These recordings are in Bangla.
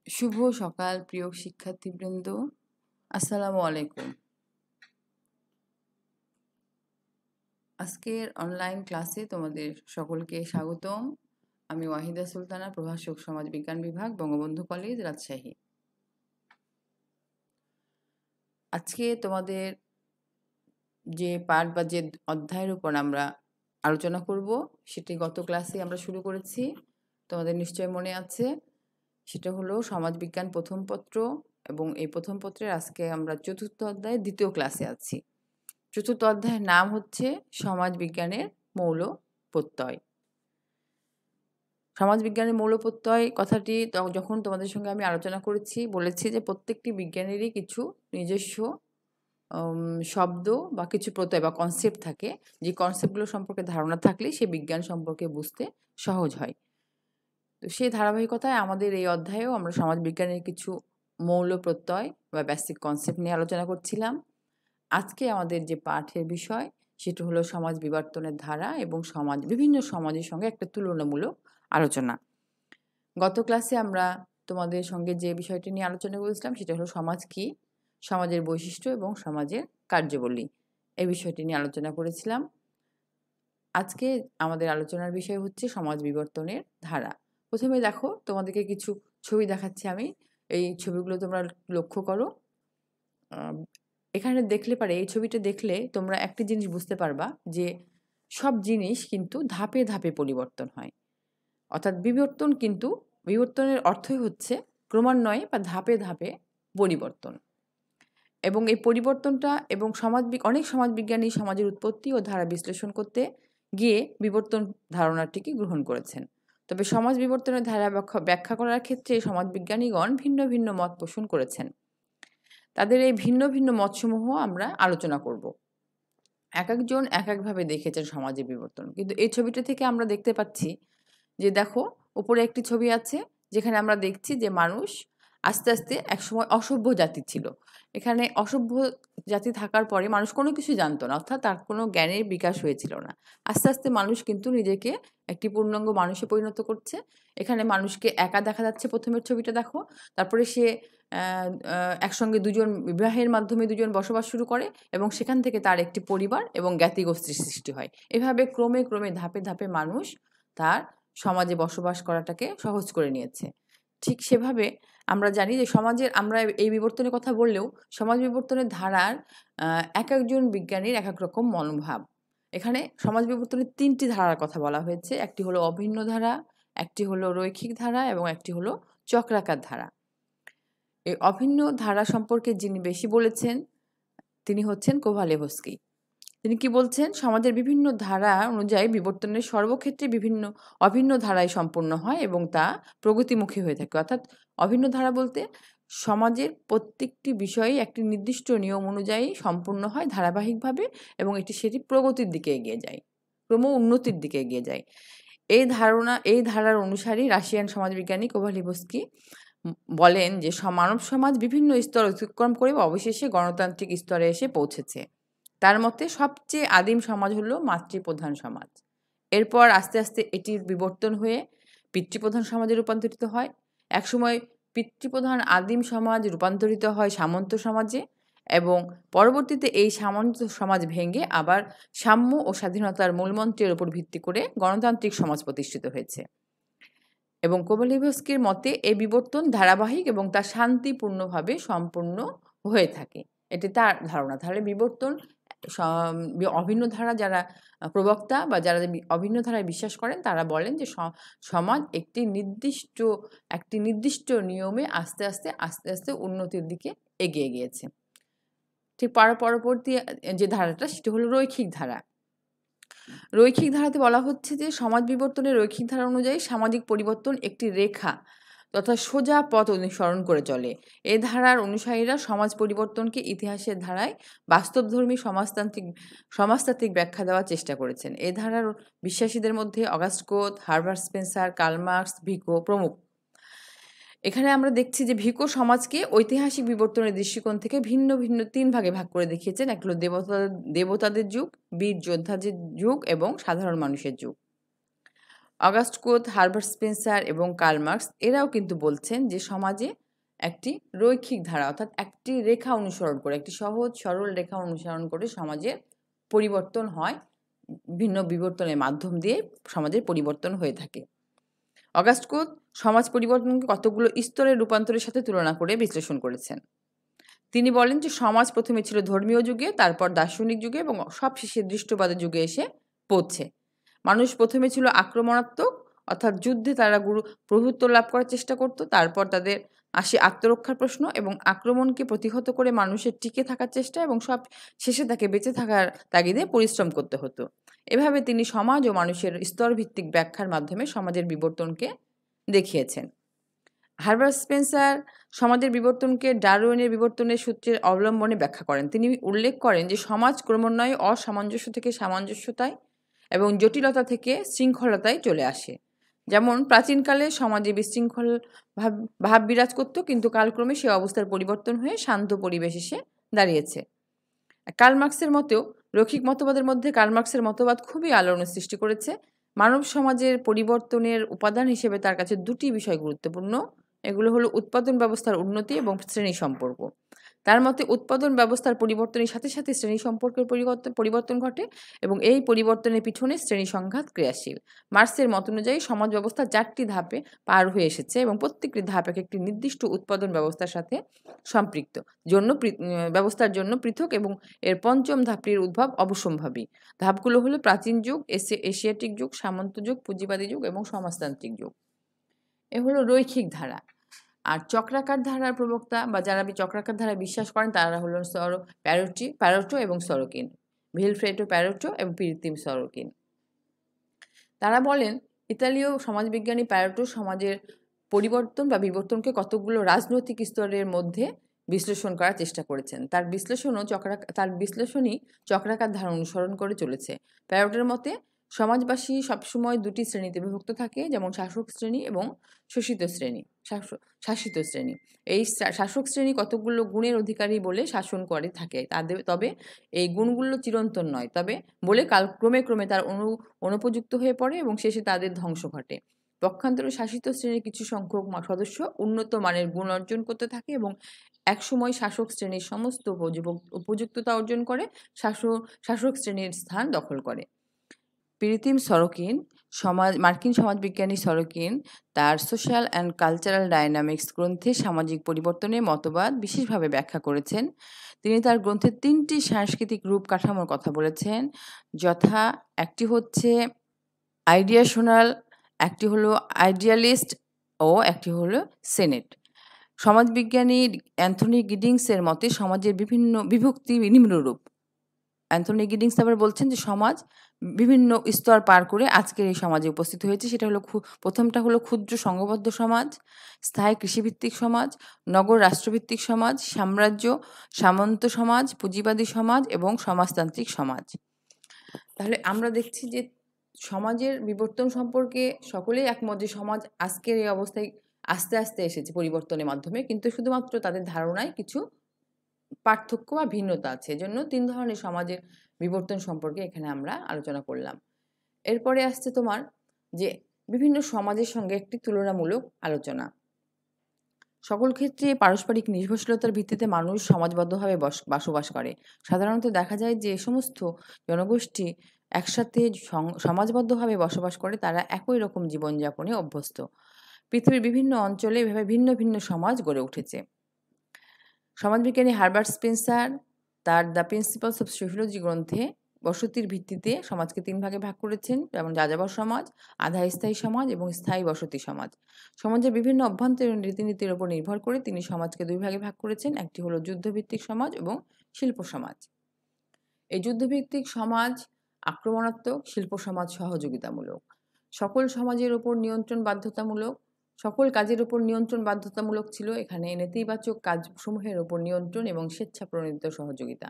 শুভ সকাল প্রিয় শিক্ষার্থীবৃন্দ, আসসালামু আলাইকুম। আজকের অনলাইন ক্লাসে তোমাদের সকলকে স্বাগতম। আমি ওয়াহিদা সুলতানা, প্রভাষক সমাজ বিজ্ঞান বিভাগ, বঙ্গবন্ধু কলেজ, রাজশাহী। আজকে তোমাদের যে পাঠ বা যে অধ্যায়ের উপর আমরা আলোচনা করব সেটি গত ক্লাসে আমরা শুরু করেছি, তোমাদের নিশ্চয় মনে আছে। সেটা হলো সমাজ বিজ্ঞান প্রথম পত্র, এবং এই প্রথম পত্রের আজকে আমরা চতুর্থ অধ্যায়ে দ্বিতীয় ক্লাসে আছি। চতুর্থ অধ্যায়ের নাম হচ্ছে সমাজ বিজ্ঞানের মৌল প্রত্যয়। সমাজ বিজ্ঞানের মৌল প্রত্যয় কথাটি যখন তোমাদের সঙ্গে আমি আলোচনা করেছি, বলেছি যে প্রত্যেকটি বিজ্ঞানেরই কিছু নিজস্ব শব্দ বা কিছু প্রত্যয় বা কনসেপ্ট থাকে, যে কনসেপ্টগুলো সম্পর্কে ধারণা থাকলে সে বিজ্ঞান সম্পর্কে বুঝতে সহজ হয়। তো সেই ধারাবাহিকতায় আমাদের এই অধ্যায়েও আমরা সমাজ বিজ্ঞানের কিছু মৌল প্রত্যয় বা বেসিক কনসেপ্ট নিয়ে আলোচনা করছিলাম। আজকে আমাদের যে পাঠের বিষয় সেটা হলো সমাজ বিবর্তনের ধারা এবং বিভিন্ন সমাজের সঙ্গে একটা তুলনামূলক আলোচনা। গত ক্লাসে আমরা তোমাদের সঙ্গে যে বিষয়টি নিয়ে আলোচনা করেছিলাম সেটা হলো সমাজ কি, সমাজের বৈশিষ্ট্য এবং সমাজের কার্যাবলী, এই বিষয়টি নিয়ে আলোচনা করেছিলাম। আজকে আমাদের আলোচনার বিষয় হচ্ছে সমাজ বিবর্তনের ধারা। প্রথমে দেখো, তোমাদেরকে কিছু ছবি দেখাচ্ছি আমি, এই ছবিগুলো তোমরা লক্ষ্য করো। এখানে দেখলে পারে, এই ছবিটা দেখলে তোমরা একটি জিনিস বুঝতে পারবা যে সব জিনিস কিন্তু ধাপে ধাপে পরিবর্তন হয়। অর্থাৎ বিবর্তনের অর্থই হচ্ছে ক্রমান্বয়ে বা ধাপে ধাপে পরিবর্তন। এবং এই পরিবর্তনটা এবং অনেক সমাজবিজ্ঞানী সমাজের উৎপত্তি ও ধারা বিশ্লেষণ করতে গিয়ে বিবর্তন ধারণাটিকে গ্রহণ করেছেন। তবে সমাজ বিবর্তনের ধারা ব্যাখ্যা করার ক্ষেত্রে সমাজবিজ্ঞানীগণ ভিন্ন ভিন্ন মত পোষণ করেছেন। তাদের এই ভিন্ন ভিন্ন মতসমূহ আমরা আলোচনা করব। এক একজন এক একভাবে দেখেছেন সমাজের বিবর্তন, কিন্তু এই ছবিটা থেকে আমরা দেখতে পাচ্ছি যে দেখো, উপরে একটি ছবি আছে যেখানে আমরা দেখছি যে মানুষ আস্তে আস্তে একসময় অসভ্য জাতি ছিল। এখানে অসভ্য জাতি থাকার পরে মানুষ কোনো কিছু জানতো না, অর্থাৎ তার কোনো জ্ঞানের বিকাশ হয়েছিল না। আস্তে আস্তে মানুষ কিন্তু নিজেকে একটি পূর্ণাঙ্গ মানুষে পরিণত করছে। এখানে মানুষকে একা দেখা যাচ্ছে প্রথমের ছবিটা দেখো, তারপরে সে একসঙ্গে দুজন বিবাহের মাধ্যমে দুজন বসবাস শুরু করে এবং সেখান থেকে তার একটি পরিবার এবং জ্ঞাতিগোষ্ঠীর সৃষ্টি হয়। এভাবে ক্রমে ক্রমে ধাপে ধাপে মানুষ তার সমাজে বসবাস করাটাকে সহজ করে নিয়েছে। ঠিক সেভাবে আমরা জানি যে আমরা এই বিবর্তনের কথা বললেও সমাজ বিবর্তনের ধারার এক একজন বিজ্ঞানীর এক এক রকম মনোভাব। এখানে সমাজ বিবর্তনের ৩টি ধারার কথা বলা হয়েছে। একটি হলো অভিন্ন ধারা, একটি হলো রৈখিক ধারা এবং একটি হলো চক্রাকার ধারা। এই অভিন্ন ধারা সম্পর্কে যিনি বেশি বলেছেন তিনি হচ্ছেন কোভালেভস্কি। তিনি কি বলছেন? সমাজের বিভিন্ন ধারা অনুযায়ী বিবর্তনের সর্বক্ষেত্রে অভিন্ন ধারায় সম্পন্ন হয় এবং তা প্রগতিমুখী হয়ে থাকে। অর্থাৎ অভিন্ন ধারা বলতে সমাজের প্রত্যেকটি বিষয়ই একটি নির্দিষ্ট নিয়ম অনুযায়ী সম্পূর্ণ হয় ধারাবাহিকভাবে এবং সেটি প্রগতির দিকে এগিয়ে যায়, ক্রম উন্নতির দিকে এগিয়ে যায়। এই ধারার অনুসারী রাশিয়ান সমাজবিজ্ঞানী কোভালেভস্কি বলেন যে মানব সমাজ বিভিন্ন স্তর অতিক্রম করে অবশেষে গণতান্ত্রিক স্তরে এসে পৌঁছেছে। তার মতে সবচেয়ে আদিম সমাজ হলো মাতৃপ্রধান সমাজ। এরপর আস্তে আস্তে এটির বিবর্তন হয়ে পিতৃপ্রধান সমাজে রূপান্তরিত হয়। একসময় পিতৃপ্রধান আদিম সমাজ রূপান্তরিত হয় সামন্ত সমাজে এবং পরবর্তীতে এই সামন্ত সমাজ ভেঙে আবার সাম্য ও স্বাধীনতার মূলমন্ত্রের উপর ভিত্তি করে গণতান্ত্রিক সমাজ প্রতিষ্ঠিত হয়েছে। এবং কোভালেভস্কির মতে এই বিবর্তন ধারাবাহিক এবং তা শান্তিপূর্ণভাবে সম্পূর্ণ হয়ে থাকে। এটি তার ধারণা। তাহলে বিবর্তন অভিন্ন ধারা যারা প্রবক্তা বা যারা অভিন্ন ধারায় বিশ্বাস করেন তারা বলেন যে সমাজ একটি নির্দিষ্ট নিয়মে আস্তে আস্তে আস্তে আস্তে উন্নতির দিকে এগিয়ে গিয়েছে। ঠিক পরবর্তী যে ধারাটা সেটি হলো রৈখিক ধারা। রৈখিক ধারাতে বলা হচ্ছে যে সমাজ বিবর্তনের রৈখিক ধারা অনুযায়ী সামাজিক পরিবর্তন একটি রেখা তথা সোজা পথ অনুসরণ করে চলে। এ ধারার অনুসারীরা সমাজ পরিবর্তনকে ইতিহাসের ধারায় বাস্তবধর্মী সমাজতাত্ত্বিক ব্যাখ্যা দেওয়ার চেষ্টা করেছেন। এ ধারার বিশ্বাসীদের মধ্যে Auguste Comte, Herbert Spencer, Karl Marx, Vico প্রমুখ। এখানে আমরা দেখছি যে ভিকো সমাজকে ঐতিহাসিক বিবর্তনের দৃষ্টিকোণ থেকে ভিন্ন ভিন্ন ৩ ভাগে ভাগ করে দেখিয়েছেন। এক হলো দেবতাদের যুগ, বীর যোদ্ধাদের যুগ এবং সাধারণ মানুষের যুগ। অগাস্ট কোত, হার্বার্ট স্পেন্সার এবং কার্ল মার্কস এরাও কিন্তু বলছেন যে সমাজে একটি রৈখিক ধারা অর্থাৎ একটি রেখা অনুসরণ করে, একটি সহজ সরল রেখা অনুসরণ করে সমাজের পরিবর্তন হয়, ভিন্ন বিবর্তনের মাধ্যম দিয়ে সমাজের পরিবর্তন হয়ে থাকে। অগাস্ট কোত সমাজ পরিবর্তনকে কতগুলো স্তরের রূপান্তরের সাথে তুলনা করে বিশ্লেষণ করেছেন। তিনি বলেন যে সমাজ প্রথমে ছিল ধর্মীয় যুগে, তারপর দার্শনিক যুগে এবং সবশেষে দৃষ্টবাদের যুগে এসে পৌঁছে। মানুষ প্রথমে ছিল আক্রমণাত্মক, অর্থাৎ যুদ্ধে তারা প্রভুত্ব লাভ করার চেষ্টা করত। তারপর তাদের আসে আত্মরক্ষার প্রশ্ন এবং আক্রমণকে প্রতিহত করে মানুষের টিকে থাকার চেষ্টা এবং সব শেষে তাকে বেঁচে থাকার তাগিদে পরিশ্রম করতে হতো। এভাবে তিনি সমাজ ও মানুষের স্তরভিত্তিক ব্যাখ্যার মাধ্যমে সমাজের বিবর্তনকে দেখিয়েছেন। হার্বার্ট স্পেন্সার সমাজের বিবর্তনকে ডারউইনের বিবর্তনের সূত্রের অবলম্বনে ব্যাখ্যা করেন। তিনি উল্লেখ করেন যে সমাজ ক্রমান্বয়ে অসামঞ্জস্য থেকে সামঞ্জস্যতায় এবং জটিলতা থেকে শৃঙ্খলতায় চলে আসে। যেমন প্রাচীনকালে সমাজে বিশৃঙ্খল ভাব বিরাজ করত, কিন্তু কালক্রমে সে অবস্থার পরিবর্তন হয়ে শান্ত পরিবেশ এসে দাঁড়িয়েছে। কার্ল মার্কসের মতেও রৈখিক মতবাদের মধ্যে কার্ল মার্কসের মতবাদ খুবই আলোড়ন সৃষ্টি করেছে। মানব সমাজের পরিবর্তনের উপাদান হিসেবে তার কাছে দুটি বিষয় গুরুত্বপূর্ণ। এগুলো হলো উৎপাদন ব্যবস্থার উন্নতি এবং শ্রেণী সম্পর্ক। তার মতে উৎপাদন ব্যবস্থার পরিবর্তনের সাথে সাথে শ্রেণী সম্পর্কের পরিবর্তন ঘটে এবং এই পরিবর্তনের পিছনে শ্রেণী সংঘাত ক্রিয়াশীল। মার্কসের মত অনুযায়ী সমাজ ব্যবস্থা 4টি ধাপে পার হয়ে এসেছে এবং প্রত্যেকটি ধাপ একটি নির্দিষ্ট উৎপাদন ব্যবস্থার সাথে সম্পৃক্ত ব্যবস্থার জন্য পৃথক এবং এর পঞ্চম ধাপটির উদ্ভব অবশ্যম্ভাবী। ধাপগুলো হলো প্রাচীন যুগ, এশিয়াটিক যুগ, সামন্ত যুগ, পুঁজিবাদী যুগ এবং সমাজতান্ত্রিক যুগ। এ হলো রৈখিক ধারা। আর চক্রাকার ধারার প্রবক্তা বা যারা চক্রাকার ধারায় বিশ্বাস করেন তারা হলো প্যারেটো এবং সরোকিন, ভিলফ্রেডো প্যারেটো এবং পিরিতিম সরোকিন। তারা বলেন ইতালীয় সমাজবিজ্ঞানী প্যারেটো সমাজের পরিবর্তন বা বিবর্তনকে কতগুলো রাজনৈতিক স্তরের মধ্যে বিশ্লেষণ করার চেষ্টা করেছেন। তার বিশ্লেষণই চক্রাকার ধারা অনুসরণ করে চলেছে। প্যারেটোর মতে সমাজবাসী সবসময় দুটি শ্রেণীতে বিভক্ত থাকে, যেমন শাসক শ্রেণী এবং শাসিত শ্রেণী। এই শাসক শ্রেণী কতগুলো গুণের অধিকারী বলে শাসন করে থাকে, তবে এই গুণগুলো চিরন্তন নয়, তবে বলে ক্রমে তার অনুপযুক্ত হয়ে পড়ে এবং শেষে তাদের ধ্বংস ঘটে। পক্ষান্তরে শাসিত শ্রেণীর কিছু সংখ্যক সদস্য উন্নত মানের গুণ অর্জন করতে থাকে এবং একসময় শাসক শ্রেণীর সমস্ত উপযুক্ততা অর্জন করে শাসক শ্রেণীর স্থান দখল করে। পিরিতিম সরোকিন মার্কিন সমাজবিজ্ঞানী সরোকিন তার সোশ্যাল অ্যান্ড কালচারাল ডায়নামিক্স গ্রন্থে সামাজিক পরিবর্তনের মতবাদ বিশেষভাবে ব্যাখ্যা করেছেন। তিনি তার গ্রন্থে 3টি সাংস্কৃতিক রূপ কাঠামোর কথা বলেছেন, যথা একটি হচ্ছে আইডিয়াশনাল, একটি হলো আইডিয়ালিস্ট ও একটি হলো সেনেট। সমাজবিজ্ঞানী অ্যান্থনি গিডিংসের মতে সমাজের বিভিন্ন বিভক্তি নিম্নরূপ। অ্যান্থনি গিডিংস আবার বলছেন যে সমাজ বিভিন্ন স্তর পার করে আজকের এই সমাজে উপস্থিত হয়েছে। সেটা হলো প্রথমটা হলো ক্ষুদ্র সংঘবদ্ধ সমাজ, স্থায়ী কৃষিভিত্তিক সমাজ, নগর রাষ্ট্রভিত্তিক সমাজ, সাম্রাজ্য সামন্ত সমাজ, পুঁজিবাদী সমাজ এবং সমাজতান্ত্রিক সমাজ। তাহলে আমরা দেখছি যে সমাজের বিবর্তন সম্পর্কে সকলেই একমত যে সমাজ আজকের এই অবস্থায় আস্তে আস্তে এসেছে পরিবর্তনের মাধ্যমে, কিন্তু শুধুমাত্র তাদের ধারণায় কিছু পার্থক্য বা ভিন্নতা আছে। এজন্য 3 ধরনের সমাজের বিবর্তন সম্পর্কে এখানে আমরা আলোচনা করলাম। এরপরে আসছে তোমার যে বিভিন্ন সমাজের সঙ্গে একটি তুলনামূলক আলোচনা। সকল ক্ষেত্রে পারস্পরিক নির্ভরশীলতার ভিত্তিতে মানুষ সমাজবদ্ধভাবে বসবাস করে। সাধারণত দেখা যায় যে সমস্ত জনগোষ্ঠী একসাথে সমাজবদ্ধভাবে বসবাস করে, তারা একই রকম জীবনযাপনে অভ্যস্ত। পৃথিবীর বিভিন্ন অঞ্চলে এভাবে ভিন্ন ভিন্ন সমাজ গড়ে উঠেছে। সমাজবিজ্ঞানী হার্বার্ট স্পেন্সার তার দ্য প্রিন্সিপালস অফ সোশিওলজি গ্রন্থে বসতির ভিত্তিতে সমাজকে 3 ভাগে ভাগ করেছেন, যেমন যাযাবর সমাজ, আধা স্থায়ী সমাজ এবং স্থায়ী বসতি সমাজ। সমাজের বিভিন্ন অভ্যন্তরীণ রীতিনীতির উপর নির্ভর করে তিনি সমাজকে 2 ভাগে ভাগ করেছেন, একটি হলো যুদ্ধভিত্তিক সমাজ এবং শিল্প সমাজ। এই যুদ্ধভিত্তিক সমাজ আক্রমণাত্মক, শিল্প সমাজ সহযোগিতামূলক। সকল সমাজের উপর নিয়ন্ত্রণ বাধ্যতামূলক, সকল কাজের উপর নিয়ন্ত্রণ বাধ্যতামূলক ছিল। এখানে নেতিবাচক কাজসমূহের উপর নিয়ন্ত্রণ এবং স্বেচ্ছাপ্রণোদিত সহযোগিতা।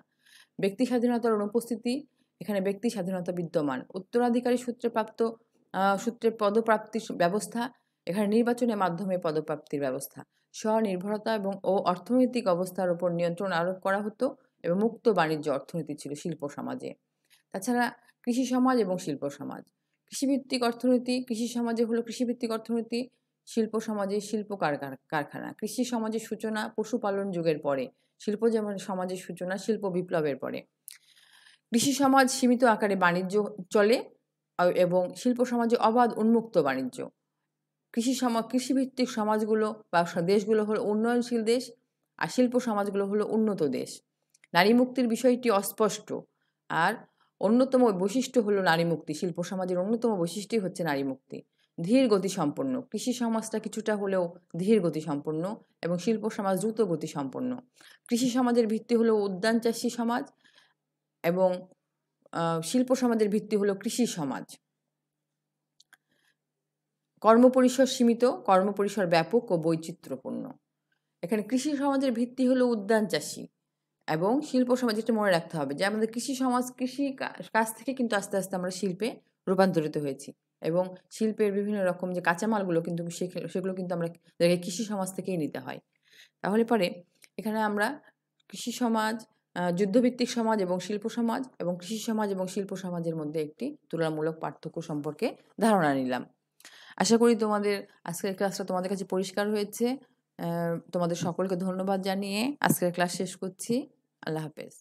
ব্যক্তি স্বাধীনতার অনুপস্থিতি, এখানে ব্যক্তি স্বাধীনতা বিদ্যমান। উত্তরাধিকারী সূত্রে পদপ্রাপ্তির ব্যবস্থা, এখানে নির্বাচনের মাধ্যমে পদপ্রাপ্তির ব্যবস্থা। স্বনির্ভরতা ও অর্থনৈতিক অবস্থার উপর নিয়ন্ত্রণ আরোপ করা হতো এবং মুক্ত বাণিজ্য অর্থনীতি ছিল শিল্প সমাজে। তাছাড়া কৃষি সমাজ এবং শিল্প সমাজ। কৃষিভিত্তিক অর্থনীতি, কৃষি সমাজে হলো কৃষিভিত্তিক অর্থনীতি, শিল্প সমাজে শিল্প কারখানা। কৃষি সমাজের সূচনা পশুপালন যুগের পরে, শিল্প যেমন সমাজের সূচনা শিল্প বিপ্লবের পরে। কৃষি সমাজ সীমিত আকারে বাণিজ্য চলে এবং শিল্প সমাজে অবাধ উন্মুক্ত বাণিজ্য। কৃষিভিত্তিক সমাজগুলো বা দেশগুলো হলো উন্নয়নশীল দেশ, আর শিল্প সমাজগুলো হলো উন্নত দেশ। নারী মুক্তির বিষয়টি অস্পষ্ট, আর অন্যতম বৈশিষ্ট্য হলো নারী মুক্তি। শিল্প সমাজের অন্যতম বৈশিষ্ট্যই হচ্ছে নারী মুক্তি। ধীর গতি সম্পন্ন, কৃষি সমাজটা কিছুটা হলেও ধীর গতি সম্পন্ন এবং শিল্প সমাজ দ্রুত গতি সম্পন্ন। কৃষি সমাজের ভিত্তি হলো উদ্যান চাষী সমাজ এবং শিল্প সমাজের ভিত্তি হলো কৃষি সমাজ। কর্মপরিসর সীমিত, কর্মপরিসর ব্যাপক ও বৈচিত্র্যপূর্ণ। এখানে কৃষি সমাজের ভিত্তি হলো উদ্যান চাষী এবং শিল্প সমাজ, যেটা মনে রাখতে হবে যে আমাদের কৃষি সমাজ, কৃষি কাজ থেকে কিন্তু আস্তে আস্তে আমরা শিল্পে রূপান্তরিত হয়েছি এবং শিল্পের বিভিন্ন রকম যে কাঁচামালগুলো কিন্তু সেগুলো কিন্তু আমরা কৃষি সমাজ থেকেই নিতে হয়। তাহলে পরে এখানে আমরা কৃষি সমাজ, যুদ্ধভিত্তিক সমাজ এবং শিল্প সমাজ এবং কৃষি সমাজ এবং শিল্প সমাজের মধ্যে একটি তুলনামূলক পার্থক্য সম্পর্কে ধারণা নিলাম। আশা করি তোমাদের আজকের ক্লাসটা তোমাদের কাছে পরিষ্কার হয়েছে। তোমাদের সকলকে ধন্যবাদ জানিয়ে আজকের ক্লাস শেষ করছি। আল্লাহ হাফেজ।